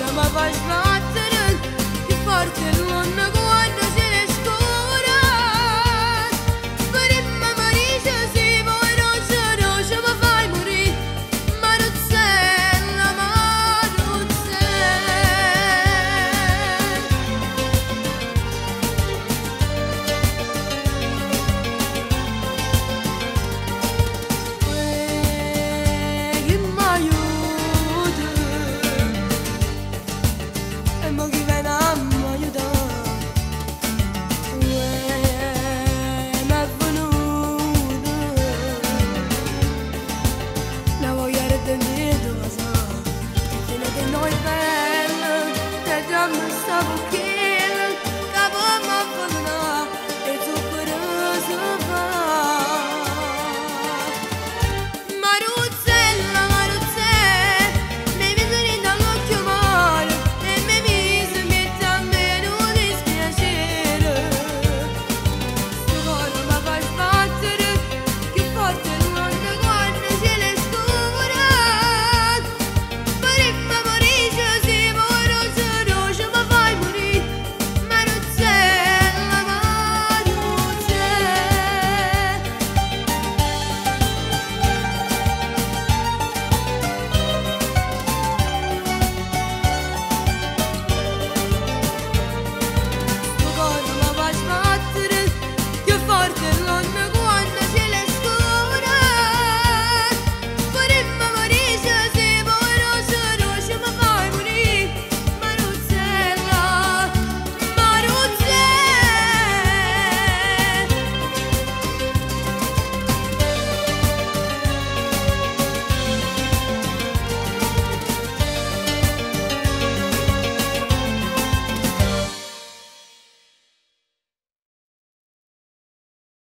Ara ma fai sbattere più forte l'onda quando si le scura. Prima Marisa si vuoi rosa rosa ma fai morire. Maruzzella, Maruzzella. Che m'aiuta e mo chi viene a m'aiutare. M'è venuta una voglia di tenere, lo so, che fine che noi bella, che già mi stavo